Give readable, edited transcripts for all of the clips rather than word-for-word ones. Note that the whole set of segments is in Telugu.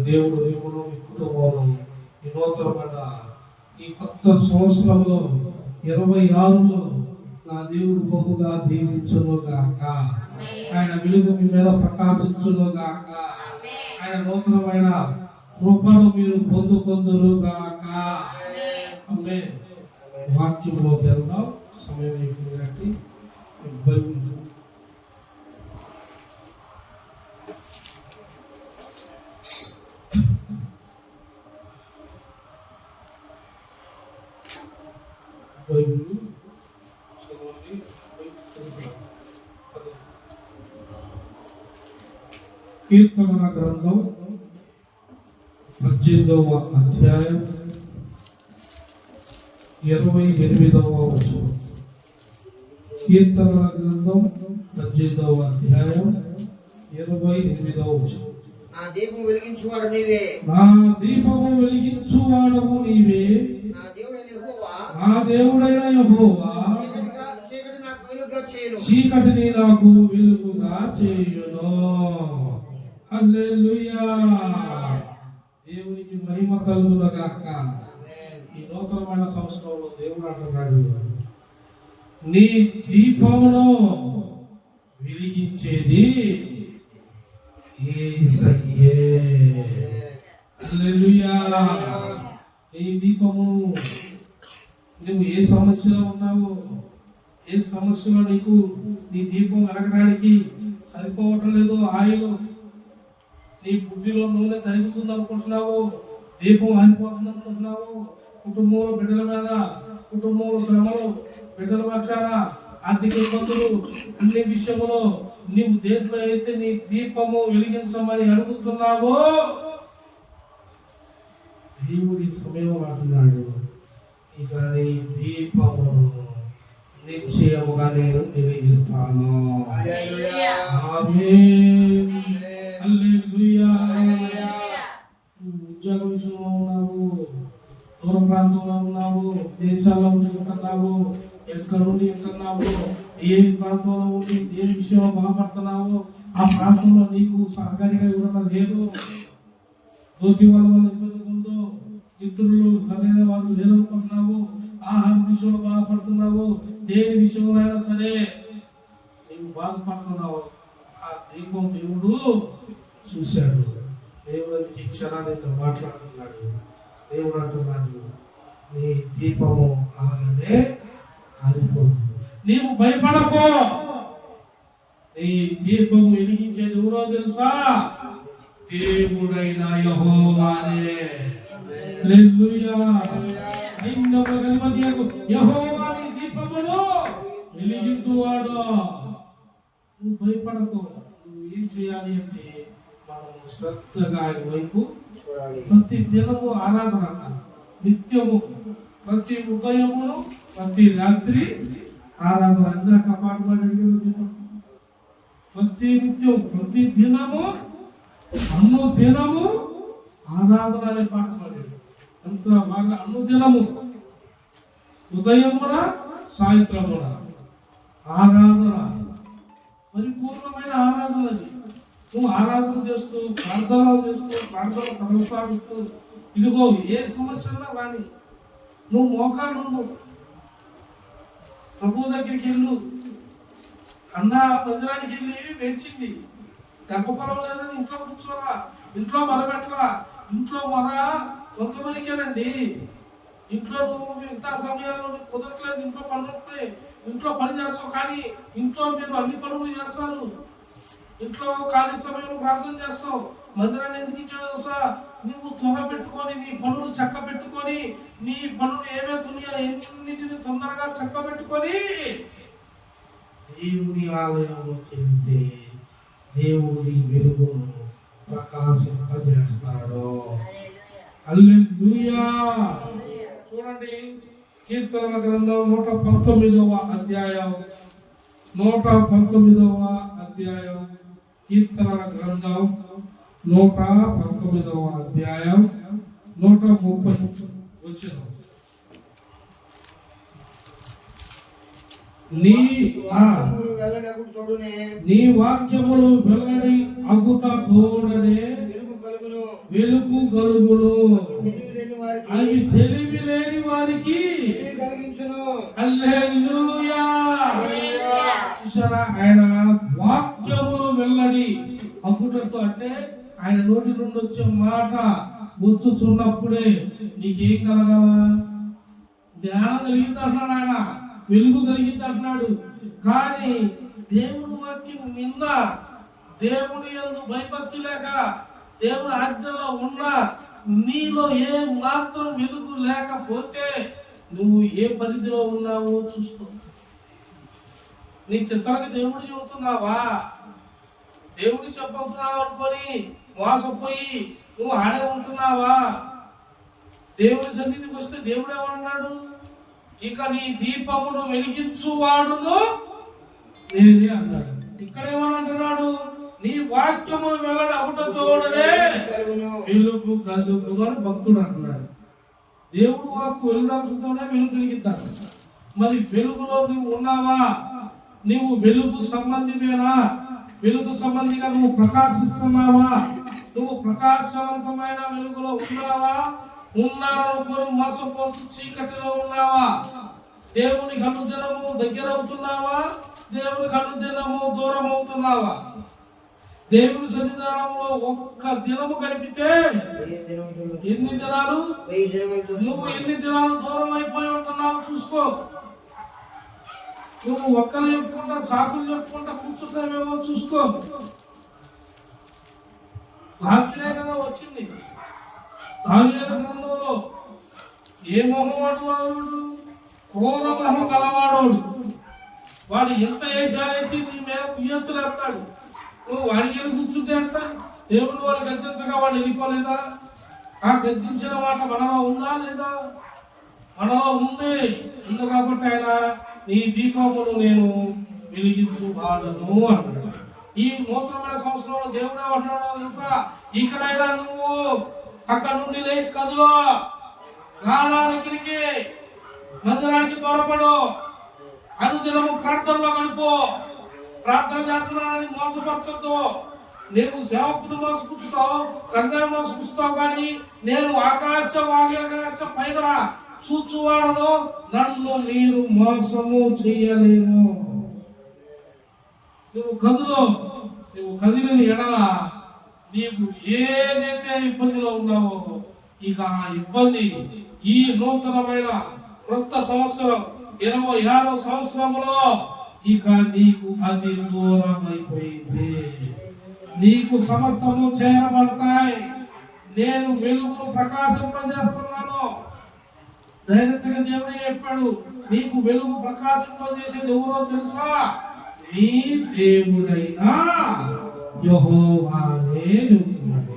దేవుడు దేవుడు మీ కుటుంబంలో ఈ నూతనమైన ఈ కొత్త సంవత్సరంలో 26లో నా దేవుడు బహుగా దీవించును గాక. ఆయన వెలుగు మీ మీద ప్రకాశించును గాక. ఆయన నూతనమైన కృపను మీరు పొందుకొందురు గాక. ఆమేన్. వాక్యంలో వెళ్దాం. సమయం అయిపోయింది. కీర్తన గ్రంథం 18వ అధ్యాయం 28వ వచనం. కీర్తన గ్రంథం 18వ అధ్యాయం 28వ వచనం. నా దీపము వెలిగించువాడు నీవే, నా దీపము వెలిగించువాడవు నీవే, నా దేవుడైన యెహోవా, నా దేవుడైన యెహోవా, చీకటిని నాకు వెలుగుగా చేయును. హల్లెలూయా. దేవునికి మహిమ కలుగును గాక. ఈ నూతనమైన సంవత్సరంలో దేవుడు అంటున్నాడు, నీ దీపమును వెలిగించేది యేసయ్యే. హల్లెలూయా. నీ దీపము, నువ్వు ఏ సమస్యలో ఉన్నావో, ఏ సమస్యలో నీకు నీ దీపం వెలగడానికి సరిపోవటం లేదు, ఆయిల్ నీ బుద్ధిలో నూనె తరుగుతుంది అనుకుంటున్నావు, దీపం ఆగిపోతుంది అనుకుంటున్నావు, కుటుంబంలో బిడ్డల మీద, కుటుంబంలో శ్రమలు, బిడ్డల పక్షాన ఆర్థిక ఇబ్బందులు, అన్ని విషయంలో నీవు దేంట్లో అయితే నీ దీపము వెలిగించమని అడుగుతున్నావో దేవుడి సమయం అంటున్నాడు, ఇక నీ దీపమును నిశ్చయముగా నేను వెలిగిస్తాను. ఆమేన్. హల్లెలూయా. ఉద్యోగ విషయంలో ఉన్నావు, దూర ప్రాంతంలో ఉన్నావు, దేశాల్లో ఉంటున్నావు, ఎక్కడ నుండి ఉంటున్నావు, ఏ ప్రాంతంలో ఉండి దేని విషయంలో బాధపడుతున్నావు, ఆ ప్రాంతంలో నీకు సహకారిగా ఇవ్వడం లేదు, తోటి వాళ్ళ ఇబ్బంది ఉందో, ఇతరులు సరైన వాళ్ళు లేదనుకుంటున్నావు, ఆహార విషయంలో బాధపడుతున్నావు, దేని విషయంలో అయినా సరే నీవు బాధపడుతున్నావు, ఆ దీపం దేవుడు చూశాడు. దేవుడు ఈ క్షణాన్ని మాట్లాడుతున్నాడు. దేవుడు అంటున్నాడు, నీ దీపము అలాగనే ఆరిపోతుంది. నీవు భయపడకో, నీ దీపము వెలిగించేది ఎవరో తెలుసా? దేవుడైన యెహోవానే. హల్లెలూయా. యెహోవా నీ దీపమును వెలిగించువాడు. నువ్వు భయపడకు. నువ్వు ఏం చేయాలి అంటే మనం శ్రద్ధగా ఆయన వైపు చూడాలి. ప్రతి దినము ఆరాధన, నిత్యము, ప్రతి ఉదయమును, ప్రతి రాత్రి ఆరాధన. ఇందాక పాటలు ప్రతి నిత్యం, ప్రతి దినము, అన్ను దినము ఆరాధన అనే పాట పాడాడు. అంత బాగా అన్ను దినము, ఉదయం కూడా సాయంత్రం కూడా ఆరాధన, పరిపూర్ణమైన ఆరాధన. నువ్వు ఆరాధన చేస్తూ, ప్రార్థనలు చేస్తూ, ప్రార్థన కొనసాగుతూ, ఇదిగో ఏ సమస్యన్నా కానీ నువ్వు మోకాలు నువ్వు ప్రభు దగ్గరికి వెళ్ళు. అన్న మందిరానికి వెళ్ళి వేచింది, గర్భఫలం లేదని ఇంట్లో కూర్చోరా, ఇంట్లో మొదలుపెట్టరా. ఇంట్లో కొంతమందికేనండి. ఇంట్లో నువ్వు ఇంత సమయాల్లో కుదరట్లేదు, ఇంట్లో పనులు ఉంటాయి, ఇంట్లో పని చేస్తావు, కానీ ఇంట్లో మీరు అన్ని పనులు చేస్తారు, ఇంట్లో ఖాళీ సమయంలో ప్రార్థన చేస్తావు. మందిరాన్ని ఎందుకు ఇచ్చావు సార్? నువ్వు త్వర పెట్టుకొని, నీ పనులు చక్క పెట్టుకొని, నీ పనులు ఏమవుతున్నాయో ఎన్నింటిని తొందరగా చక్క పెట్టుకొని దేవుని ఆలయంలోకి వెళ్తే దేవుడి వెలుగును ప్రకాశింపజేస్తాడు. హల్లెలూయా. చూడండి, కీర్తన గ్రంథం 119వ అధ్యాయం, 119వ అధ్యాయం, కీర్తన గ్రంథం 119వ అధ్యాయం 130 వచనం. నీ వాక్యములు వెల్లడి అగుట తోడనే వెలుగు కలుగును. తెలివి లేని వారికి అది తెలివి లేని వారికి తెలివి కలిగించును. హల్లెలూయా. చూసారా, ఆయన వాక్యము వెల్లడి అప్పుడతో అంటే ఆయన నోటి నుండి వచ్చే మాట వచ్చుచున్నప్పుడే నీకేం కలగాల? జ్ఞానం కలిగింది అంటున్నాడు ఆయన, వెలుగు కలిగింది అంటున్నాడు. కానీ దేవుడు వాక్యం విన్న, దేవుని యందు భయభక్తి లేక, దేవుని ఆజ్ఞలో ఉన్న నీలో ఏ మాత్రం వెలుగు లేకపోతే నువ్వు ఏ పరిధిలో ఉన్నావో చూసుకో. నీ చిత్రానికి దేవుడు చెబుతున్నావా? దేవుడు చెప్పవుతున్నావు అనుకొని మోసపోయి నువ్వు ఆడే ఉంటున్నావా? దేవుని సన్నిధికి వస్తే దేవుడు ఏమన్నాడు? ఇక నీ దీపమును వెలిగించువాడును నేనే అన్నాడు. ఇక్కడ ఏమనంటున్నాడు? నీ వాక్యము వెల్లడి అగుటతోడనే వెలుగు కలుగును అని భక్తుడు అంటున్నాడు. దేవుడు వాక్కు వెలుగుతోనే వెలుగు కలిగిద్దాడు. మరి వెలుగులో నువ్వు ఉన్నావా? నీవు వెలుగు సంబంధివేనా? వెలుగు సంబంధిగా నువ్వు ప్రకాశిస్తున్నావా? నువ్వు ప్రకాశవంతమైన వెలుగులో ఉన్నావా? ఉన్నారనుకొని మోసపోతూ చీకటిలో ఉన్నావా? దేవునికి అనుదినము దగ్గర అవుతున్నావా? దేవునికి అనుదినము దూరం అవుతున్నావా? దేవుని సన్నిధానంలో ఒక్క దినము గడిపితే ఎన్ని దినాలు? నువ్వు ఎన్ని దినాలు దూరం అయిపోయి ఉంటున్నావు చూసుకో. నువ్వు ఒక్కరు చెప్పుకుంటా, సాకులు చెప్పుకుంటా కూర్చుంటావేమో చూసుకో. రాత్రే కదా వచ్చింది దానియేలు గ్రంథంలో. ఏ మొహవాడు వాడు? క్రూర మొహం గలవాడోడు. వాడు ఎంత వేసాలేసి నీ మీద కుయ్యత్తులు ఎత్తాడు. నువ్వు వాడికి కూర్చుంటే అంట దేవుడు వాడు గద్దించగా వాడు వెళ్ళిపోలేదా? ఆ గద్దించిన మాట మనలో ఉందా లేదా? మనలో ఉంది. ఉంది కాబట్టి ఆయన నీ దీపమును నేను వెలిగించు వాడను అన్నాడు. ఈ నూతనమైన సంవత్సరంలో దేవుడు ఏమన్నాడో తెలుసా? ఇకనైనా నువ్వు అక్కడ నుండి లేచి కదులో, రానా దగ్గరికి, మందిరానికి త్వరపడు, అనుదినము ప్రార్థనలో గడుపు. ప్రార్థన చేస్తున్నానని మోసపరచొద్దు. నేను సేవకుని మోసపుచ్చుతావు, సంఘాన్ని మోసపుచ్చుతావు, కానీ నేను ఆకాశ పైన చూచువాడను, నన్ను మీరు మోసము చేయలేము. నువ్వు కదులో. నువ్వు కదిలిన ఎడల నీకు ఏదైతే ఇబ్బందిలో ఉన్నావో ఇక ఆ ఇబ్బంది ఈ నూతనమైన కొత్త సంవత్సరం 26వ సంవత్సరంలో ఇక నీకు అది దూరం అయిపోయింది. నీకు సమస్తము చేరబడతాయి. నేను వెలుగును ప్రకాశింపజేస్తున్నాను. డైరెక్ట్గా దేవుడే చెప్పాడు, నీకు వెలుగు ప్రకాశింపజేసేది ఎవరో తెలుసా? నీ దేవుడైనా యెహోవానే చెబుతున్నాడు.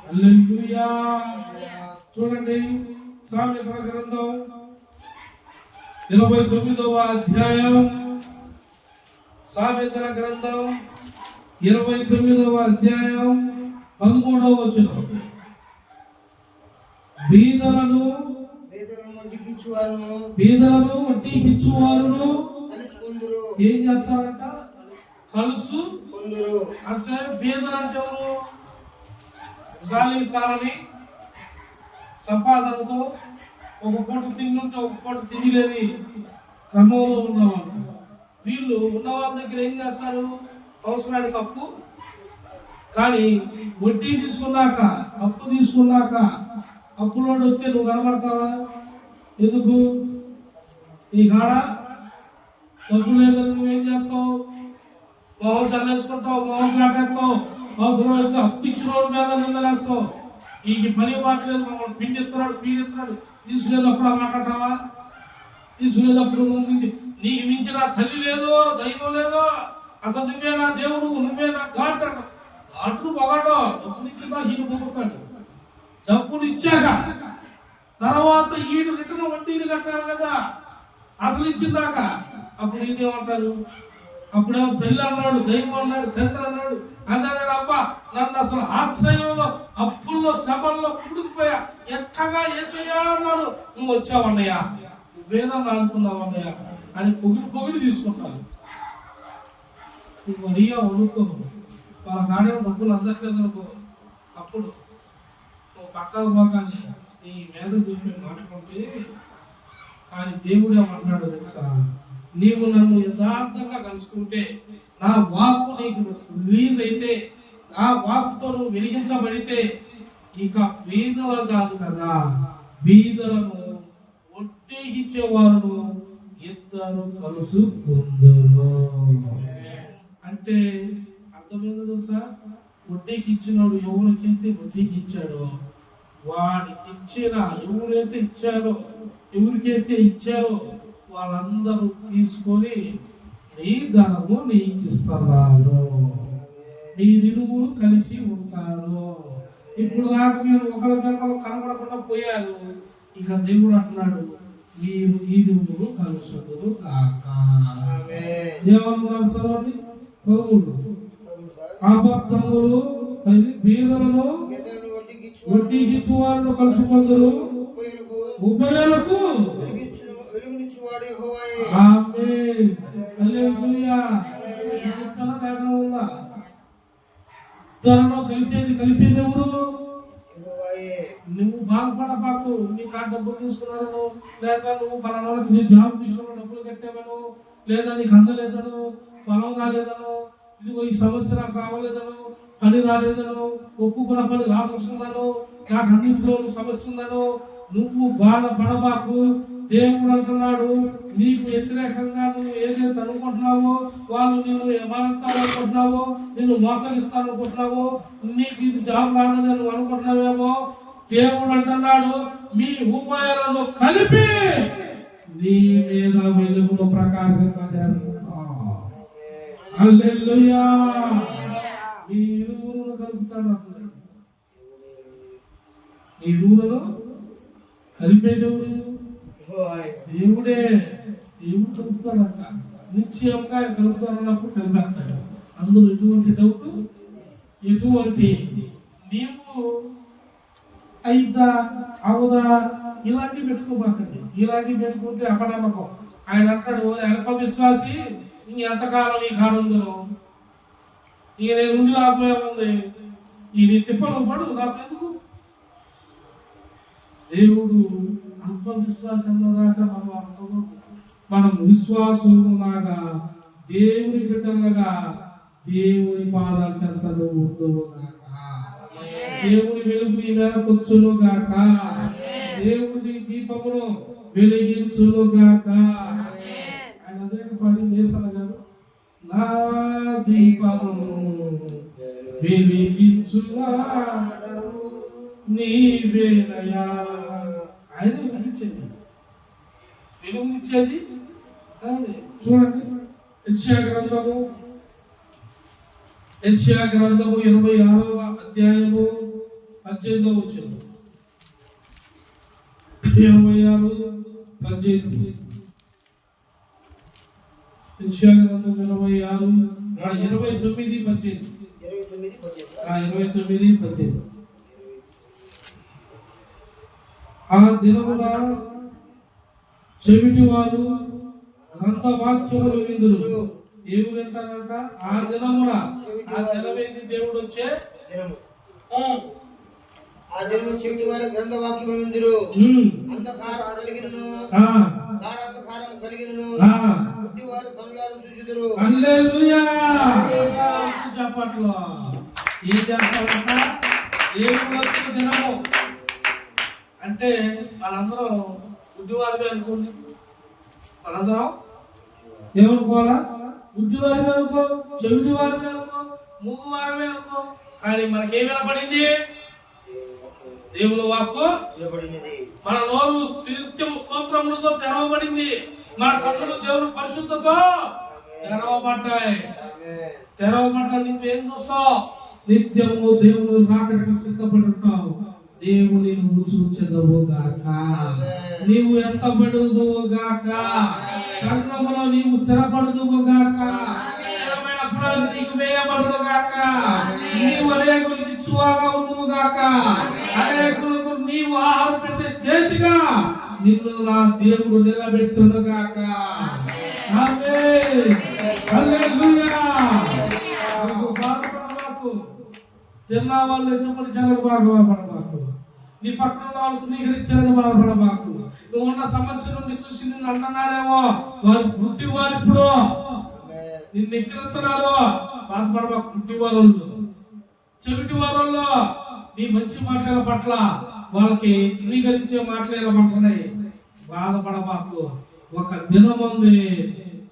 హల్లెలూయా. చూడండి, సామెతల గ్రంథం 29వ అధ్యాయం. సామెతల గ్రంథం 29వ అధ్యాయం 13వ వచనం. బీదలను వడ్డీకిచ్చువారును ఏం చేస్తారంట? కలుసు అంటే బీదలు అంటే ఎవరు? సాలని సంపాదనతో ఒక పూట తిండి ఒక పూట తిండి లేని క్రమంలో ఉన్నవాళ్ళు. వీళ్ళు ఉన్నవాళ్ళ దగ్గర ఏం చేస్తారు? అవసరానికి అప్పు. కానీ వడ్డీ తీసుకున్నాక, అప్పు తీసుకున్నాక, అప్పులోడు వస్తే నువ్వు కనబడతావా? ఎందుకు? నీ కాడ డబ్బు లేదని నువ్వేం చేస్తావు? మొహం చల్లేసుకుంటావు, మొహం చాటేస్తావు. అవసరం అయితే అప్పు ఇచ్చిన వాడు మీద నిందలేస్తావు. ఈ పని మాట్లేదు, మమ్మల్ని పిండిస్తున్నాడు, పీడిస్తున్నాడు. తీసుకునేటప్పుడు మాట్లాడతావా? తీసుకునేటప్పుడు నీకు మించిన తల్లి లేదో, దైవం లేదో, అసలు నువ్వే నా దేవుడు, నువ్వే నా ఘాట్ అంట. ఘాటును పొగడో. డబ్బునిచ్చాక ఈయన పొగుతాడు. డబ్బులు ఇచ్చాక తర్వాత ఈడు రిటర్న్ వడ్డీలు కట్టాలి కదా, అసలు ఇచ్చిందాక. అప్పుడు ఈయన ఏమంటారు? అప్పుడేమో తల్లి అన్నాడు, దైవం అన్నాడు, తండ్రి అన్నాడు, అదన్నాడు. అబ్బా, నన్ను అసలు ఆశ్రయంలో, అప్పుల్లో, శ్రమల్లో కూడుకుపోయా, ఎట్టగా ఏసయ్యా అన్నాడు. నువ్వు వచ్చావన్నయ్యా, నువ్వేనా అనుకున్నావు అన్నయ్య అని పొగిడి తీసుకుంటాను. నువ్వు అడిగా వదులుకో, వాళ్ళ కాడే డబ్బులు అందట్లేదు అనుకో. అప్పుడు పక్క భాగాన్ని నీ మీద చూపే మాట్లాడుకుంటే, కానీ దేవుడు ఏమంటున్నాడు తెలుసా? నీవు నన్ను యథార్థంగా కలుసుకుంటే, నా వాక్కు నీకు రిలీజ్ అయితే, నా వాక్కుతో నువ్వు వెలిగించబడితే, ఇక బీదలు కాదు కదా, బీదలను ఒట్టేకిచ్చేవారు ఇద్దరు కలుసుకుందరు. అంటే అర్థమైంది తెలుసా? వడ్డీకి ఇచ్చినాడు ఎవరికైతే వడ్డీకి ఇచ్చాడో వాడికి ఇచ్చిన, ఎవరికైతే ఇచ్చారో వాళ్ళందరూ తీసుకొని నీ ధనము నీకు ఇస్తున్నారు, నీ నిలువులు కలిసి ఉంటారు. ఇప్పుడు దాకా మీరు ఒకరికొకరు కనబడకుండా పోయారు. ఇక దేవుడు అంటున్నాడు, మీరు ఈ నిలువులు కలుసుదురు కాక. ఏమన్నారు చదవండి? అబద్ధములు బీదలను వడ్డీకిచ్చువారు కలుసుకుందరు, ఉభయులకు ఆమేన్. హల్లెలూయా. ధరలో కలిపేది ఎవరు? నువ్వు బాగుపడబాకు. నీ కాడ డబ్బులు తీసుకున్నాను, లేదా నువ్వు పలానా జాబ్ విషయంలో డబ్బులు కట్టావను, లేదా నీకు అందలేదను, పొలం రాలేదను, ఇదిగో ఈ సమస్య నాకు రావలేదను, పని రాలేదను, ఒప్పుకున్న పని లాస్ వస్తుందను, నాకు అన్నింటిలో సమస్య ఉందను నువ్వు బాధపడబాకు. దేవుడు అంటున్నాడు, నీకు వ్యతిరేకంగా నువ్వు ఏదైతే అనుకుంటున్నావో, వాళ్ళు నేను ఏమంటారు అనుకుంటున్నావో, నిన్ను మోసగిస్తాను అనుకుంటున్నావో, నీకు ఇది జాబ్ రాదని నువ్వు అనుకుంటున్నావేమో, దేవుడు అంటున్నాడు, మీ ఉభయాలను కలిపి నీ మీద వెలుగును ప్రకాశింపజేస్తాను. హల్లెలూయా. మీ ఇరువురును కలుపుతాడు అంటున్నాడు. మీ ఇరువురును కలిపేది ఎవరు? దేవుడే. దేవుడు కలుపుతాడంట. నిశ్చయంగా ఆయన కలుపుతాడన్నప్పుడు కలిపేస్తాడు. అందులో ఎటువంటి డౌట్, ఎటువంటి నీవు అయిద్దా అవదా ఇలాంటివి పెట్టుకోబాకండి. ఇలాంటివి పెట్టుకుంటే అపనమ్మకం. ఆయన అంటాడు, అల్ప విశ్వాసి ఎంతకాలం నీ కాడుందో, ఇక నేను ఉండి లాభమేముంది, ఈ నీ తిప్పలు పడు నాకెందుకు. దేవుడు అల్ప విశ్వాసం దాకా మనం విశ్వాసములాగా దేవుని బిడ్డలుగా దేవుని పాదాల చెంతలో ఉందుగాక. దేవుని వెలుగు నీ మేరకొచ్చును గాక. దేవుని దీపమును వెలిగించును గాక. ఆయన అదే పని చేశాను గారు, నా దీపము వెలిగించుగా నీవేనయా. ఆయన వెలిగించేది, వెలుగునిచ్చేది ఆయనే. చూడండి యెషయా గ్రంథము 26వ అధ్యాయము 18వ వచనం. 26:18. యెషయా గ్రంథం 29:18. ఆ దినమున చెవిటి వారు గ్రంథవాక్యములు విందురు. ఏమి వింటారంట? ఆ దినమున. ఆ దినమేది? దేవుడు వచ్చే దినము. ఆ దినము చెవిటి వారు గ్రంథవాక్యములు విందురు. అంధకారం కలిగినను, గాఢాంధకారం కలిగినను, బుద్ధివారు కనులారా చూచుదురు. హల్లెలూయా. చప్పట్లు. ఏం చేస్తారంట? దేవుడు వచ్చే దినము అంటే మనందరం బుద్ధివారమే అనుకోండి. మనందరం ఏమనుకోవాలా? బుద్ధివారమే అనుకో, చెవిటి వారమే అనుకో, మూగు వారమే అనుకో. కానీ మనకేం వినపడింది? దేవుని వాక్కు వినపడినది. మన నోరు నిత్యం స్తోత్రములతో తెరవబడింది. మన కన్నులు దేవుని పరిశుద్ధతో తెరవబడ్డాయి. తెరవబడ్డా నువ్వేం చూస్తావు? నిత్యము దేవుని రాకడకు సిద్ధపడి ఉంటావు. దేవుని నువ్వు చూచెదవు గాక. నీవు ఎత్తబడుదువు గాక. సంఘములో నీవు స్థిరపడుదువు గాక. నీకు వేయబడును గాక. నీవు అనేకులకు ఇచ్చువాగా ఉండువు గాక. అనేకులకు నీవు ఆహారం పెట్టే చేతిగా నిన్ను నా దేవుడు నిలబెట్టును గాక. ఆమేన్. హల్లెలూయా. బాధపడబాకు. తిన్న వాళ్ళు ఎత్తుకొని చాలా బాధపడబాకు. నీ పక్కన ఉన్న వాళ్ళు తృణీకరించారని బాధపడబాకు. నువ్వు ఉన్న సమస్య నుండి చూసి నిన్ను అంటున్నారేమో, వారి బుద్ధి వారు ఇప్పుడు నిన్ను ఎక్కిరుతున్నారు. బాధపడబాకు. గుడ్డి వారు, చెవిటి వారు నీ మంచి మాటల పట్ల వాళ్ళకి తృణీకరించే మాటలు పడుతున్నాయి. బాధపడబాకు. ఒక దినం ఉంది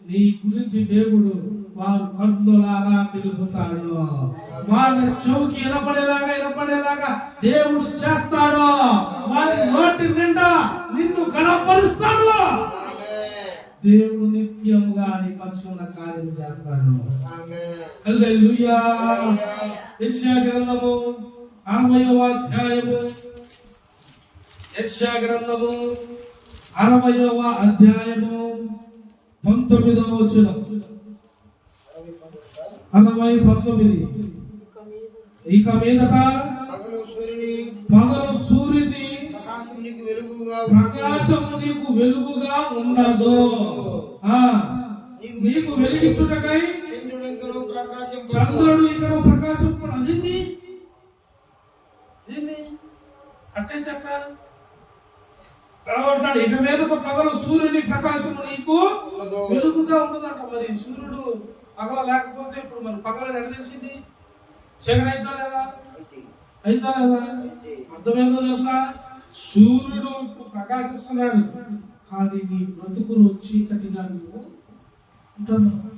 నీ గురించి దేవుడు వారు కన్నులారా తెలుపుతాడు. వాళ్ళ చెవుకి వినపడేలాగా దేవుడు చేస్తాడు. వారి నోటి నిండా నిన్ను కనపరుస్తాడు. దేవుడు నిత్యముగా నీ పక్షుల కార్యం చేస్తాడు. హల్లెలూయా. యెషయా గ్రంథము 60వ అధ్యాయము, యెషయా గ్రంథము 60వ అధ్యాయము 19వ వచనం. 60:19. ఇక మీదట పగలు సూర్యుని ప్రకాశము నీకు వెలుగుగా ఉండదు. నీకు వెలిగించుటకై చంద్రుడు ఇక్కడ ప్రకాశం అదింది. అట్టయితే అట్లా ఇక మీదట పగలు సూర్యుని ప్రకాశము నీకు వెలుగుగా ఉండదంట. మరి సూర్యుడు పగల లేకపోతే ఇప్పుడు మరి పగల ఎడ తెలిసింది? చీకటి అయితా లేదా? అర్థమైందో తెలుసా? సూర్యుడు ఇప్పుడు ప్రకాశిస్తున్నాడు, కానీ నీ బ్రతుకులు చీకటిగా నువ్వు ఉంటున్నావు.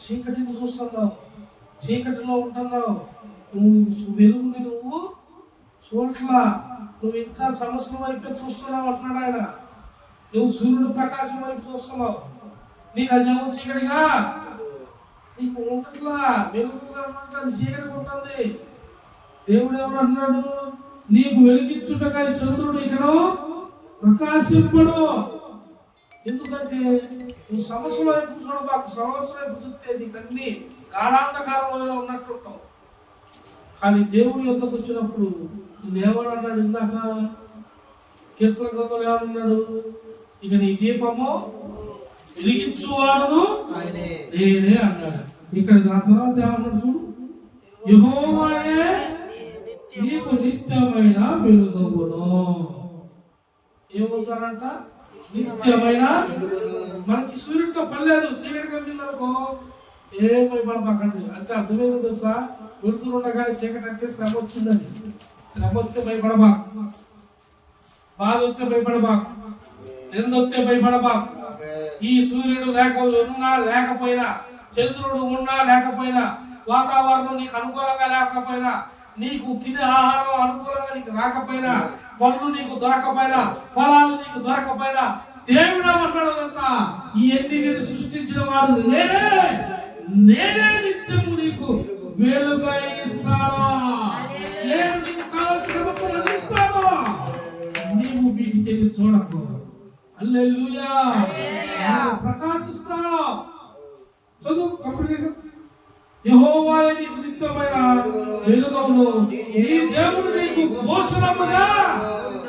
చీకటిని చూస్తున్నావు, చీకటిలో ఉంటున్నావు. నువ్వు వెలుగుని నువ్వు చూడట్లా. నువ్వు ఇంకా సమస్యల వైపే చూస్తున్నావు అంటున్నాడు ఆయన. నువ్వు సూర్యుడు ప్రకాశం వైపు చూస్తున్నావు. నీకు అది ఏమో చీకటిగా నీకు ఉండట్లా, వెలుగుగా ఉంటుంది, చీకటిగా ఉంటుంది. దేవుడు ఏమంటున్నాడు? నీకు వెలిగించుటకై చంద్రుడు ఇక్కడ ప్రకాశింపడు. ఎందుకంటే నువ్వు సమస్య వైపు చూడబాకు. సమస్య వైపు చూస్తే నీకు అన్ని గాఢాంధకారంలో ఉన్నట్టుంటావు. కానీ దేవుని యొద్దకు వచ్చినప్పుడు నేనేమన్నాడు? ఇందాక కీర్తన గ్రంథంలో ఏమన్నాడు? ఇక నీ దీపము వెలిగించువాడును నేనే అన్నాడు. ఇక్కడ దాని తర్వాత ఏమన్నాడు చూడు, యెహోవాయే నీకు నిత్యమైన వెలుగును. ఏమవుతారంట? నిత్యమైన. మనకి సూర్యుడితో పని లేదు. చీకటి కనిపిందనుకో ఏమై పడపకండి అంటే అర్థమైంది తెలుసా? వెళ్తుండగానే చీకటి అంటే శ్రమ వచ్చిందని. శ్రమ వస్తే భయపడబాకు, బాధ వస్తే భయపడబాకు, నింద వస్తే భయపడబాకు. ఈ సూర్యుడు ఉన్నా లేకపోయినా, చంద్రుడు ఉన్నా లేకపోయినా, వాతావరణం నీకు అనుకూలంగా లేకపోయినా, నీకు తినే ఆహారం అనుకూలంగా నీకు రాకపోయినా, పళ్ళు నీకు దొరకపోయినా, పొలాలు నీకు దొరకపోయినా, దేవుడు ఏమంటాడు తెలుసా? ఈ ఎన్నిటిని సృష్టించిన వాడు నేనే నిత్యము నీకు వెలుగై ఇస్తాను. నేను నీకు కావలసిన వస్తువులను ఇస్తాను. నీవు వీటికి వెళ్ళి చూడకు. హల్లెలూయా. ప్రకాశిస్తావు. చదువు కంప్లీట్. యెహోవాయే నీకు నిత్యమైన వెలుగును, నీ దేవుడు నీకు భూషణముగా.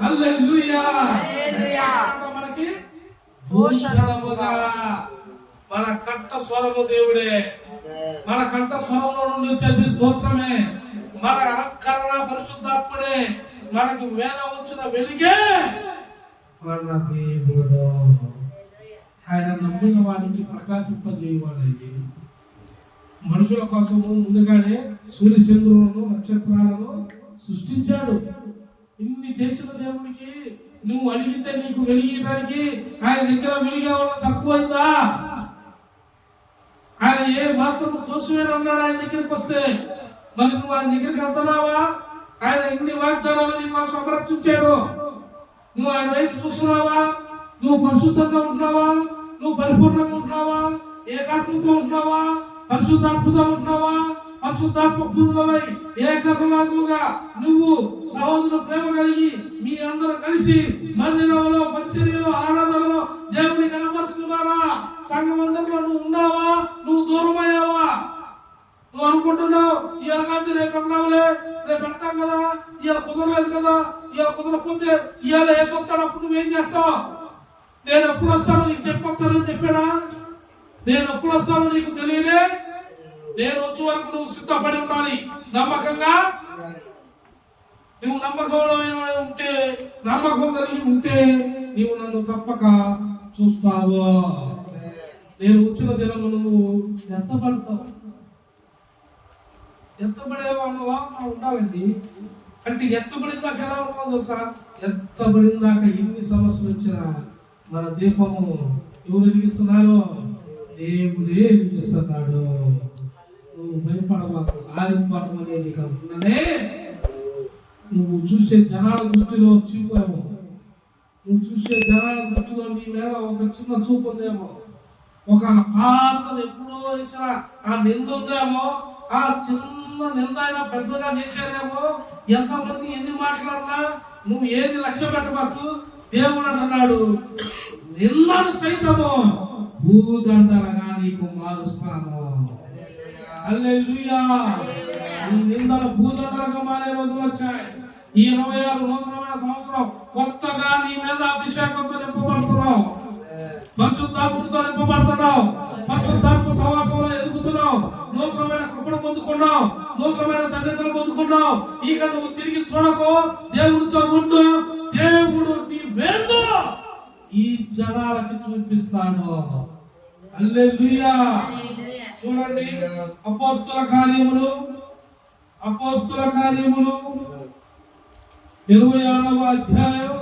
హల్లెలూయా. మనకి భూషణముగా. మన కంఠ స్వరము దేవుడే. మన కంఠ స్వరంలో నుండి వచ్చే స్తోత్రమే. మన అలంకరణ పరిశుద్ధాత్ముడే. మనకి వేదం వచ్చిన వెలుగే మన దేవుడు. ఆయన నమ్మిన వాడికి ప్రకాశింపజేయవాడైంది. మనుషుల కోసము ముందుగానే సూర్యచంద్రులను నక్షత్రాలను సృష్టించాడు. ఇన్ని చేసిన దేవుడికి నువ్వు అడిగితే నీకు వెలిగించడానికి ఆయన దగ్గర వెలిగేవాడు తక్కువైందా? ఆయన ఏ మాత్రం తోసివేని అన్నాడు ఆయన దగ్గరికి వస్తే. మరి నువ్వు ఆయన దగ్గరికి వెళ్తున్నావా? ఆయన ఇన్ని వాగ్దానాలు నీ కోసం సంరక్షించాడు. నువ్వు ఆయన వైపు చూస్తున్నావా? నువ్వు పరిశుద్ధంగా ఉంటున్నావా? నువ్వు పరిపూర్ణంగా ఉంటున్నావా? ఏకాత్మతో ఉంటున్నావా? పరిశుద్ధాత్మతో ఉంటున్నావా? పరిశుద్ధాత్మ పూర్ణమై ఏకభాగముగా నువ్వు సహోదరుల ప్రేమ కలిగి మీ అందరూ కలిసి మందిరంలో, పరిచర్యలో, ఆరాధనలో దేవుని కనపరుస్తున్నారా? సంఘం అందరిలో నువ్వు ఉన్నావా? నువ్వు దూరం అయ్యావా? నువ్వు అనుకుంటున్నావు ఇవాళ కాదు రేపు వెళ్దాంలే, రేపు వెళ్తాం కదా, ఇవాళ కుదరలేదు కదా, ఇవాళ కుదరకపోతే ఇవాళ వేసొస్తాడు, అప్పుడు నువ్వేం చేస్తావు? నేను ఎప్పుడు వస్తాను నీకు చెప్పొస్తానని చెప్పాడా? నేను ఎప్పుడు వస్తానో నీకు తెలియదే. నేను వచ్చే వరకు నువ్వు సిద్ధపడి ఉండాలి, నమ్మకంగా నువ్వు నమ్మకం కలిగి ఉంటే నీవు నన్ను తప్పక చూస్తావు. నేను వచ్చిన దినము నువ్వు ఎత్తపడతావు. ఎత్తబడే వాళ్ళ ఉండాలండి. అంటే ఎత్తబడిన దాకా ఎలా ఉన్నావు తెలుసా? ఎత్తబడిన దాకా ఎన్ని సమస్యలు వచ్చినా మన దీపము ఎవరు వెలిగిస్తున్నారు? దేవుడే వెలిగిస్తున్నాడు. నువ్వు భయపడబాకు. ఆరిపోవటం అనేది కనుక్కున్నానే. నువ్వు చూసే జనాల దృష్టిలో చూపాము. నువ్వు చూసే జనాల దృష్టిలో నీ మీద ఒక చిన్న చూపు ఉందేమో, ఒక పాతది ఎప్పుడో వేసిన ఆ నింద ఉందేమో, ఆ చిన్న నింద అయినా పెద్దగా చేశారేమో. ఎంతమంది ఎన్ని మాట్లాడినా నువ్వు ఏది లక్ష్య పెట్టబాకు. దేవుడు అంటున్నాడు, నిందను సైతము భూదండలుగా నీకు మారుస్తాను. హల్లెలూయా. ఈ నిందలు భూదండలుగా మారే రోజులు వచ్చాయి. ఈ 26 నూతనమైన సంవత్సరం కొత్తగా నీ మీద అభిషేకంతో నింపబడుతున్నావు. పరిశుద్ధాత్మతో నింపబడుతున్నావు. పరిశుద్ధాత్మ సహవాసంలో ఎదుగుతున్నావు. నూతనమైన కృపను పొందుకున్నావు. నూతనమైన ధన్యతలు పొందుకున్నావు. ఇక నువ్వు తిరిగి చూడకు, దేవుడితో ఉండు. దేవుడు నీ వేందో ఈ జనాలకి చూపిస్తాడు. హల్లెలూయా. చూడండి, అపోస్తల కార్యములు 26వ అధ్యాయం.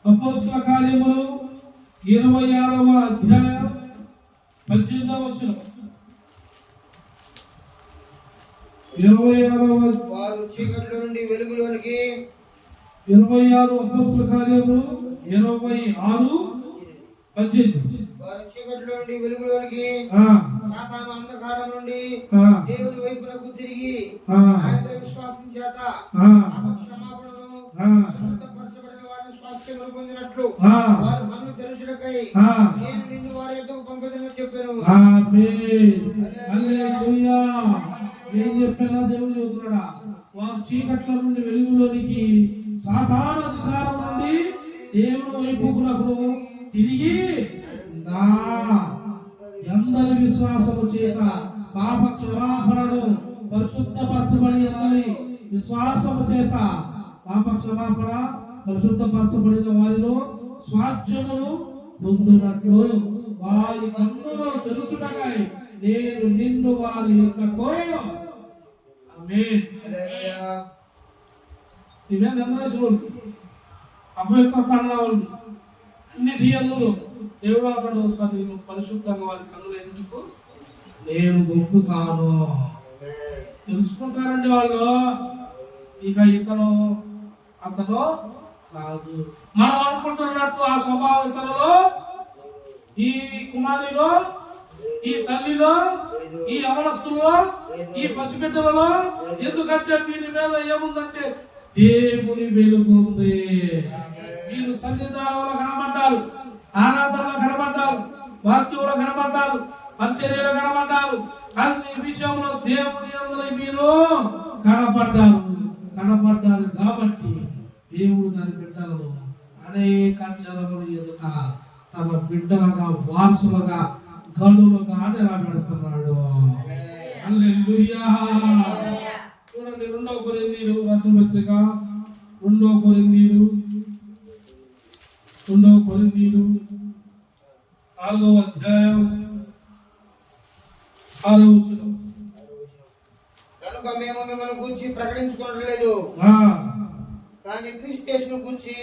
అపోస్తల కార్యములు 26వ అధ్యాయం 18వ వచనం. 26వ వారు చీకట్లో నుండి వెలుగులోనికి 26 అపోస్తల కార్యములు 26:18. వారు చీకట్లో నుండి వెలుగులోనికి, సాతాను అంధకారం నుండి దేవుని వైపునకు తిరిగి ఆయన విశ్వాసం చేత క్షమాపణను పరిశుద్ధపరచబడిన వారిని స్వాస్థ్యమును పొందినట్లు వారు కన్ను తెరుచుటకై నేను నిన్ను వారి యొద్దకు పంపెదనని చెప్పాను. ఏం చెప్పినా దేవుడు చెబుతున్నాడా? వారు చీకట్ల నుండి వెలుగులోనికి, సాతాను అధికారం నుండి దేవుని వైపునకు తిరిగి ఎందరి విశ్వాసము చేత పాప క్షమాపణను పరిశుద్ధపరచబడి ఎందరి విశ్వాసము చేత పాప క్షమాపణ పరిశుద్ధపరచబడిన వారిలో స్వాస్థ్యమును పొందినట్లు వారి కన్నులో తెలుసుటకై నేను నిన్ను వారి యొక్కకు. ఆమేన్. ఇవే నెమ్మరేశ్వరుడు అపవిత్రత అన్నవాళ్ళు అన్నిటి అందులో దేవుడు అన్నాడు, ఒకసారి నేను పరిశుద్ధంగా వారి కన్నులు ఎందుకు నేను గొప్పుతాను. తెలుసుకుంటారండి వాళ్ళు. ఇక అతను కాదు. మనం అనుకుంటున్నట్టు ఆ స్వభావం ఇతరులో, ఈ కుమారిలో, ఈ తల్లిలో, ఈ అవనస్తుల్లో, ఈ పసిబిడ్డలలో. ఎందుకంటే వీరి మీద ఏముందంటే దేవుని వెలుగు ఉంది. వీరు సన్నిధానంలో కనబడ్డారు, ఆరాధనలో కనబడ్డారు, వాక్యంలో కనబడ్డారు, పరిచర్యలో కనబడ్డారు. అన్ని విషయంలో దేవుని యందు మీరు కనబడ్డారు కాబట్టి దేవుడు తన బిడ్డలను అనేక జనముల ఎదుట తన బిడ్డలుగా, వారసులుగా, గనులుగా నిలబెడుతున్నాడు. హల్లెలూయా. చూడండి, 2 కొరింథీయులు రాసిన పత్రిక 2 కొరింథీయులు 4వ అధ్యాయం 6వ వచనం. కనుక మేము మిమ్మల్ని గురించి ప్రకటించుకోవట్లేదు, కానీ క్రీస్తు యేసును గురించి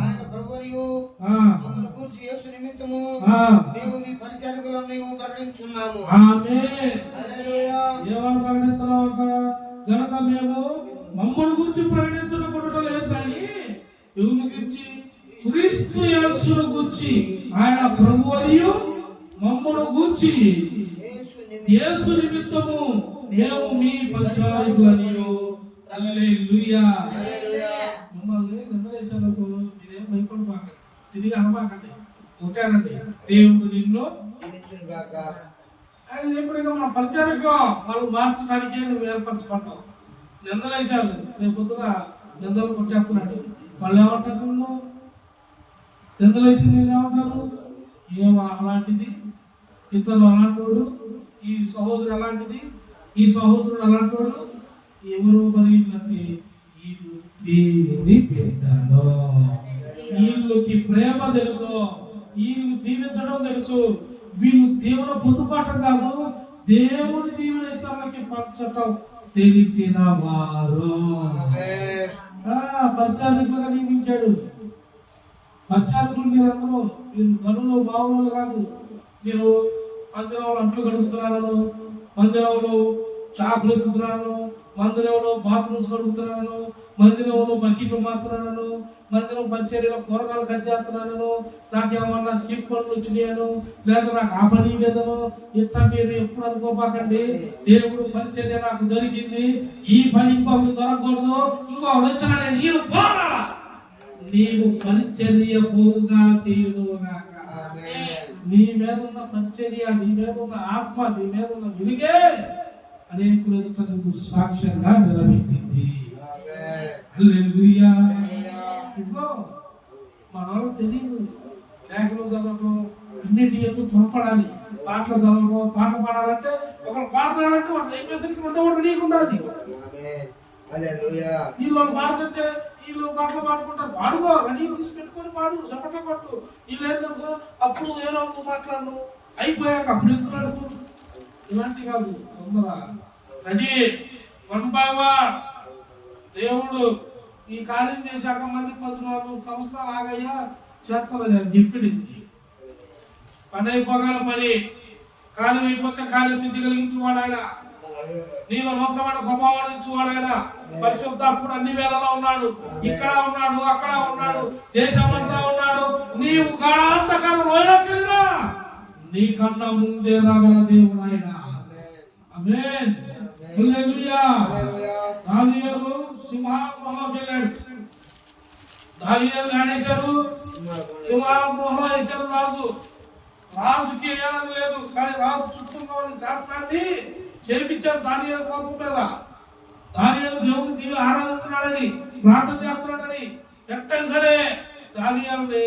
ఆయన ప్రభువునియు మమ్మల్ని గురించి యేసు నిమిత్తము మేము మీ పరిచారకులను ప్రకటించున్నాము. ఆమేన్. హల్లెలూయా. ఏమని ప్రకటిస్తున్నావు? కనుక మేము మమ్మల్ని గురించి ప్రకటించడం లేదు, కానీ ఎవరిని గురించి? క్రీస్తు యేసును గురించి ఆయన ప్రభువునియు మమ్మల్ని గురించి యేసు నిమిత్తము మేము మీ పరిచారకులను. హల్లెలూయా. మిమ్మల్ని నిందలేశాలకు మీరేం భయపడబాకండి, తిరిగి అనబాకండి. ఓకేనండి. దేవుడు నిన్ను ఎప్పుడైనా మన పరిచారకులు వాళ్ళు మార్చడానికే నువ్వు ఏర్పరచుకుంటావు. నిందలేశారు, రేపు పొద్దున నిందలు కొట్టేస్తున్నాడు. వాళ్ళు ఏమంటారు? నిన్ను నిందలేసి నేను ఏమంటారు? అలాంటిది, ఇతను అలాంటోడు, ఈ సహోదరుడు అలాంటిది, ఈ సహోదరుడు అలాంటోడు. ఎవరు మరి అంటే వీళ్ళు దీవిని పెట్టాను. వీళ్ళకి ప్రేమ తెలుసు, వీళ్ళు దీవించడం తెలుసు. వీళ్ళు దేవుని పొందుపాఠం కాదు, దేవుని దీవెన ఇతరులకి పంచటం తెలిసిన వారు. పరిచారకులుగా నియమించాడు. పరిచారకులు మీరందరూ మీరు గనులు బావులు కాదు. మీరు మందిరంలో అంట్లు కడుగుతున్నాను, మందిరంలో చాకులు ఎత్తుతున్నాను, మందిరంలో బాత్రూమ్స్ కడుగుతున్నాను, మందిరంలో బకెట్లు మారుతున్నాను, మందిరం పరిచర్యలో కూరగాయలు కట్ చేస్తున్నాను, నాకేమన్నా చీప్ పనులు వచ్చినాయను, లేదా నాకు ఆ పని లేదను. ఇట్లా మీరు ఎప్పుడు అనుకోపాకండి. దేవుడు పరిచర్య నాకు దొరికింది, ఈ పని ఇంకొకరు దొరకకూడదు, ఇంకొకరు వచ్చినా నేను నీరు పోరాడా, నీవు పరిచర్య పోగా చేయుదువుగాక. నీ మీద ఉన్న పరిచర్య, నీ మీద ఉన్న ఆత్మ, నీ మీద ఉన్న వెలుగే అనేకులు ఎదుట నీకు సాక్ష్యంగా నిలబెట్టింది. హల్లెలూయా. మనలో తెలియదు, లేఖలు చదవడం, అన్నిటి ఎందుకు త్వరపడాలి. పాటలు చదవడం, పాట పాడాలంటే ఒకరు పాడుతున్నాడంటే వాళ్ళు అయిపోయేసరికి ఉండకూడదు, నీకు ఉండాలి. వీళ్ళు పాడుతుంటే వీళ్ళు పాటలు పాడుకుంటారు, పాడుకో, రెడీ తీసి పెట్టుకొని పాడు, చప్పట్ల పట్టు. వీళ్ళు ఏంటనుకో అప్పుడు వేరే మాట్లాడు, అయిపోయాక అప్పుడు ఎందుకు అడుగు. ఇలాంటి కాదు, తొందర రెడీ 1 by 1. దేవుడు ఈ కార్యం చేశాక మళ్ళీ 14 సంవత్సరాలు ఆగయ్యా చేస్తానని అని చెప్పింది. పని అయిపోగాల పని, కార్యం అయిపోతే కార్యసిద్ధి కలిగించువాడు ఆయన, నీలో నూతనమైన స్వభావాన్ని ఇచ్చువాడు ఆయన. పరిశుద్ధాత్ముడు అన్ని వేళలో ఉన్నాడు, ఇక్కడ ఉన్నాడు, అక్కడ ఉన్నాడు, దేశమంతా ఉన్నాడు. నీవు గాఢాంధకార లోయలోకి వెళ్ళినా నీకన్నా ముందే రాగల దేవుడు ఆయన. ఆమేన్. హల్లెలూయా. దానియేలు సింహాసనంలోకి వెళ్ళాడు. దానియేలు ఆడేశారు, సింహాసనంలో వేశారు రాజు. రాజుకి వేయాలని లేదు, కానీ రాజు చుట్టూ శాస్త్రాన్ని చేపించారు దానియేలు కోపం మీద. దానియేలు దేవుని దీవి ఆరాధిస్తున్నాడని, ప్రార్థన చేస్తున్నాడని, ఎట్టని సరే దానియేలుని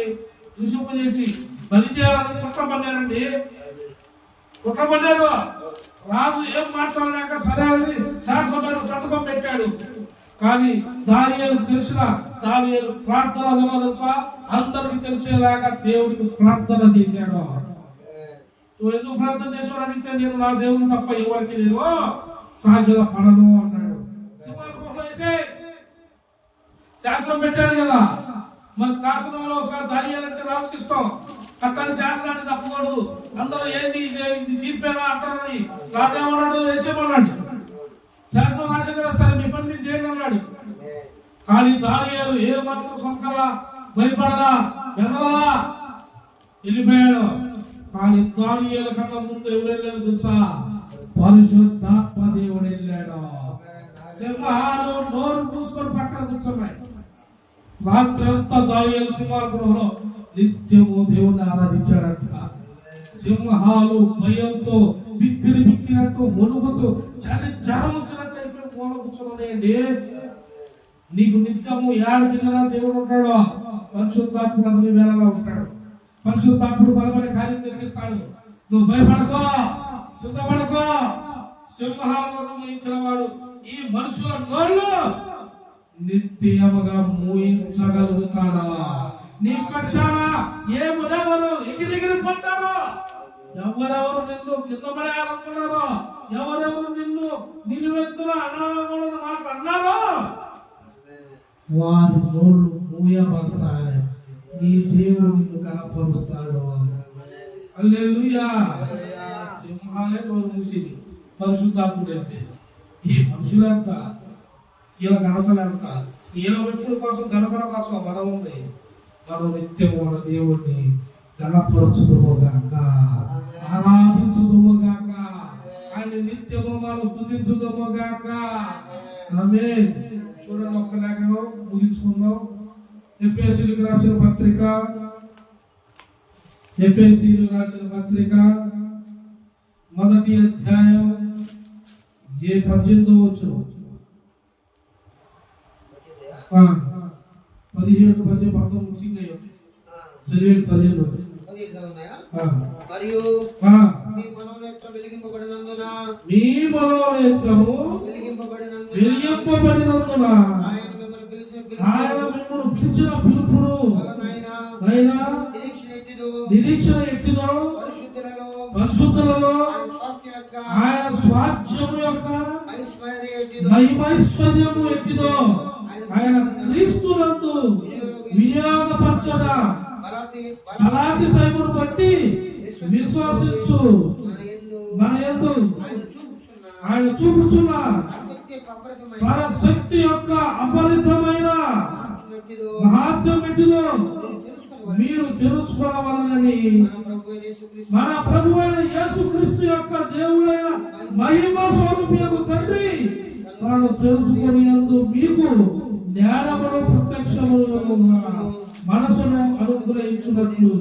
దుష్పచేసి బలి చేయాలని కుట్రపడ్డారండి. కుట్రపడ్డారు. రాజు ఏం మాట్లాడలేక సరే అని శాశ్వతమైన సంతకం పెట్టాడు. కానీ దానియేలు తెలిసిన, దానియేలు ప్రార్థన తెలుసా, అందరికి తెలిసేలాగా దేవుడికి ప్రార్థన చేశాడు. నువ్వు ఎందుకు ప్రార్థన చేసావు అడిగితే, నేను నా దేవుని తప్ప ఎవరికి నేను సాగిల పడను అన్నాడు. శాసనం పెట్టాడు కదా, మరి శాసనంలో దానియేలంటే రాజుకి ఇష్టం. అక్కడి శాసనాన్ని తప్పకూడదు, అందరూ ఏంది ఇది తీర్పేనా అంటారని రాజేమన్నాడు, వేసేమన్నాడు. శాసనం రాజే కదా, సరే మీ పని మీరు చేయండి అన్నాడు. కానీ దానియేలు ఏ మాత్రం సొంతలా భయపడలా, వెదలలా, వెళ్ళిపోయాడు. కానీ దానియేలు కన్నా ముందు ఎవరు వెళ్ళారు తెలుసా? పరిశుద్ధాత్మ దేవుడు వెళ్ళాడు. సింహాలు నోరు పూసుకొని పక్కన కూర్చున్నాయి. రాత్రి అంతా దానియేలు సింహాల గృహంలో నిత్యము దేవుణ్ణి ఆరాధించాడంట. సింహాలు భయంతో బిక్కిరినట్టు మునుగుతూ జ్వరం వచ్చినట్టు అయిపోయి మూల కూర్చోండి. నీకు నిత్యము ఏడాదిగా దేవుడు ఉంటాడు. పరిశుద్ధాత్ముడు అన్ని వేళలా ఉంటాడు. పరిశుద్ధాత్ముడు బలమైన కార్యం జరిగిస్తాడు. నువ్వు భయపడకో, సిద్ధపడకో. సింహాలను మూయించిన వాడు ఈ మనుషుల నోళ్ళు నిత్యముగా మూయించగలుగుతాడా? నీ పక్షాన ఎవరెవరు ఎగిరెగిరి పడ్డారో, ఎవరెవరు నిన్ను కింద పడేయాలనుకున్నారో, ఎవరెవరు నిన్ను నిలువెత్తున అనాగూడని మాటలు అన్నారో, వారి నోళ్ళు మూయబడతాయి. నీ దేవుడు నిన్ను కనపరుస్తాడు. హల్లెలూయా. సింహాలే నోరు మూసింది పరిశుద్ధాత్ముడు వెళ్తే. ఈ మనుషులంత ఇలా ఘనతలంత ఈయన వ్యక్తుల కోసం, ఘనతల కోసం మనం ఉంది. మనం నిత్యము మన దేవుడిని ఘనపరచుదుముగాక, ఆరాధించుదుముగాక, ఆయన నిత్యము మనం స్తుతించుదుముగాక. ఆమేన్. చూడండి, ఒక్క లేఖనం ముగించుకుందాం. ఎఫెసీయులకు రాసిన పత్రిక, ఎఫెసీయులకు రాసిన పత్రిక 1వ అధ్యాయం 18వ వచనం. 17, 18, 19 సింగ్ అయ్యో చదివేది 15. మరియు మీ మనోనేత్రం వెలిగింపబడినందున ఆయన మిమ్మల్ని పిలిచిన మిమ్మల్ని పిలిచిన పిలుపును నిరీక్షణ ఎట్టిదో పరిశుద్ధులలో ఆయన స్వాస్థ్యము యొక్క మహిమైశ్వర్యము ఎట్టిదో ఆయన క్రీస్తునందు వినియోగపరచడ అలాంటి సైమును బట్టి విశ్వాసించు మన యందు ఆయన చూపుచున్న మన శక్తి యొక్క అపరితమైన మహాత్మ్యం ఎట్టిదో మీరు తెలుసుకోవాలని మన ప్రభువైన యేసుక్రీస్తు యొక్క దేవుడైన మహిమ స్వరూపియగు తండ్రి తాను తెలుసుకొనినందు మీకు జ్ఞానమును ప్రత్యక్షముగా మనసును అనుగ్రహించున్నట్లు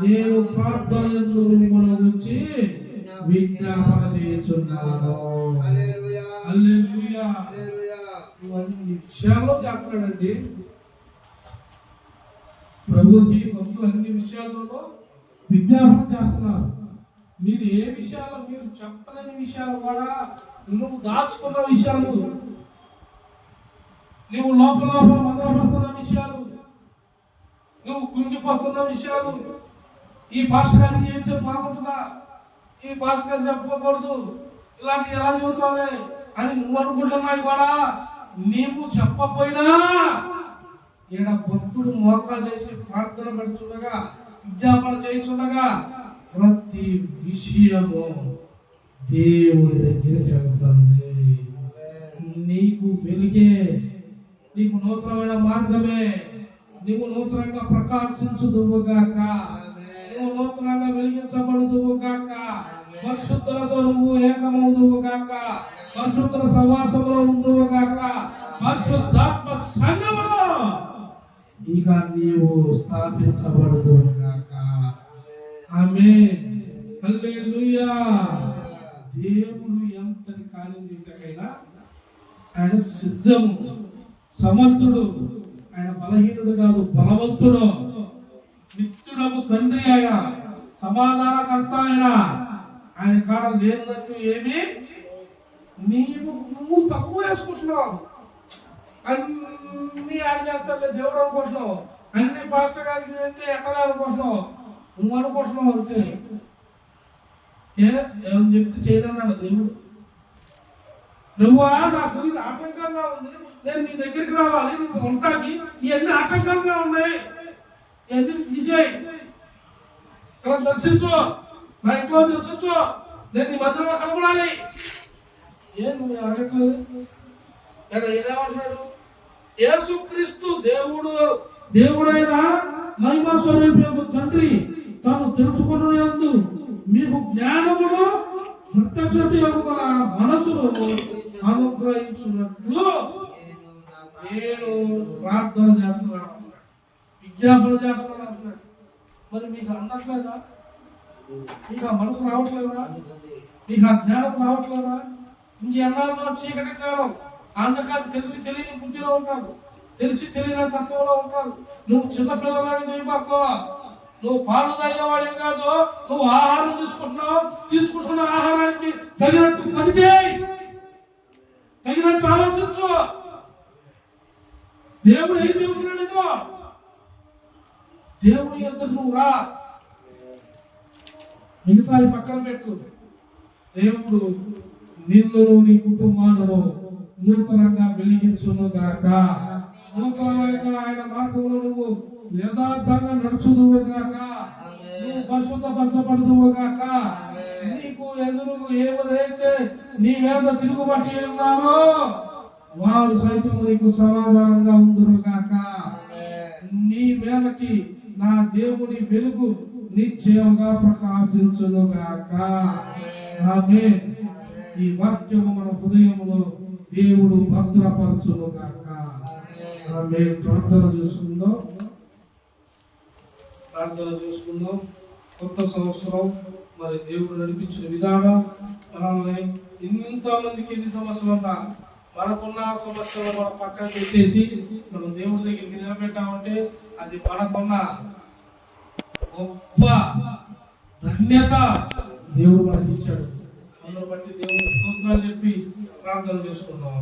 నేను ప్రార్థనలు మిమ్మల్ని గురించి విజ్ఞాపన చేస్తున్నాను. హల్లెలూయా. ఇవన్నీ విషయాల్లో చెప్తాడండి ప్రభుకి భక్తులు అన్ని విషయాల్లోనూ విజ్ఞాపన చేస్తున్నారు. మీరు ఏ విషయాలు మీరు చెప్పలేని విషయాలు కూడా నువ్వు దాచుకున్న విషయాలు నువ్వు లోపల మందపడుతున్న విషయాలు నువ్వు కృంగిపోతున్న విషయాలు ఈ పాస్టర్ గారికి చెప్తే బాగుంటుందా ఈ పాస్టర్ గారు చెప్పకూడదు ఇలాంటి ఎలా చెబుతావులే అని నువ్వు అనుకుంటున్నావు కూడా నీవు చెప్పపోయినా ఈడ భక్తుడు మోకాలు వేసి ప్రార్థన పెడుతుండగా విజ్ఞాపన చేస్తుండగా ప్రతి విషయము దేవుడి దగ్గరికి వెళ్తుంది. నీకు వెలుగే, నీకు నూతనమైన మార్గమే, నీవు నూతనంగా ప్రకాశించుదువుగాక, నువ్వు నూతనంగా వెలిగించబడుదువుగాక, పరిశుద్ధులతో నువ్వు ఏకమవుదువుగాక, పరిశుద్ధుల సహవాసంలో ఉందువుగాక, పరిశుద్ధాత్మ సంఘములో ఇక నీవు స్థాపించబడుదువుగాక. ఆమేన్. హల్లెలూయా. దేవుడు ఎంతటి కార్యం చేయటకైనా ఆయన సిద్ధము, సమర్థుడు. ఆయన బలహీనుడు కాదు, బలవంతుడు. నిత్యుడకు తండ్రి ఆయన, సమాధానకర్త ఆయన. ఆయన కాడ లేనట్టు ఏమి నువ్వు తక్కువ వేసుకుంటున్నావు. అన్ని అడిగేస్తాలే దేవుడు అనుకుంటున్నావు, అన్ని పాస్టర్ గారికి చేస్తే ఎక్కడ అనుకుంటున్నావు, నువ్వు అనుకుంటున్నావు అంతే. ఏమని చెప్తే చేయనన్నాడు దేవుడు. నువ్వా నాకు ఇది ఆటంకంగా ఉంది, నేను నీ దగ్గరికి రావాలి, నీకు ఉంటాకి ఇవన్నీ ఆటంకంగా ఉన్నాయి, ఇవన్నీ తీసేయి, ఇక్కడ దర్శించు, నా ఇంట్లో దర్శించు, నేను నీ మధ్యలో కనపడాలి. నువ్వు అడగట్లేదు. ఏదేమంటున్నాడు? యేసుక్రీస్తు దేవుడైన మహిమ స్వరూపము తండ్రి తాను తెలుసుకొనునందు మీకు జ్ఞానమును ప్రత్యక్షత యొక్క మనసును అనుగ్రహించినట్లు నేను ప్రార్థన చేస్తున్నాను, విజ్ఞాపన చేస్తున్నాను అంటున్నాడు. మరి మీకు అందట్లేదా? మీకు ఆ మనసు రావట్లేదా? మీకు ఆ జ్ఞానం రావట్లేదా? ఇంకెన్నాళ్ళలో చీకటి కాలం, అంధకారం, తెలిసి తెలియని బుద్ధిలో ఉంటారు, తెలిసి తెలియని తత్వంలో ఉంటారు. నువ్వు చిన్నపిల్లలాగా చేయబాకో. నువ్వు పాలు తాగేవాడు కాదు, నువ్వు ఆహారం తీసుకుంటున్న ఆహారానికి తగినట్టు పని చేయి, తగినట్టు ఆలోచించు. దేవుడు ఏం చెబుతున్నాడు? దేవుడి యొద్దకు నువ్వు రా, మిగతా పక్కన పెట్టు. దేవుడు నిన్ను నీ కుటుంబాలను నూతనంగా వెలిగించును గాక. నూతనంగా ఆయన మార్గంలో నువ్వు యథార్థంగా నడుచుదువు గాక, నువ్వు పరిశుద్ధపరచబడుదువు గాక. నీకు ఎదురు ఎవరైతే నీ మీద తిరుగుబట్టి ఉన్నారో వారు సైతం నీకు సమాధానంగా ఉందురు గాక. నీ మీదకి నా దేవుని వెలుగు నిశ్చయంగా ప్రకాశించును గాక. ఆమేన్. ఈ వాక్యము మన హృదయంలో దేవుడు భద్రపరచును గాక. ఆమేన్. ప్రార్థన చేసుకుందాం. కొత్త సంవత్సరం మరి దేవుడు నడిపించిన విధానం మనల్ని ఇంతమందికి ఎన్ని సంవత్సరాలు మనకున్న సమస్యలు మన పక్కన పెట్టేసి మనం దేవుడి దగ్గరికి నిలబెట్టామంటే అది మనకున్న గొప్ప ధన్యత దేవుడు మనకి ఇచ్చాడు. అందులో బట్టి దేవుడు స్తోత్రాలు చెప్పి ప్రార్థన చేసుకున్నాం.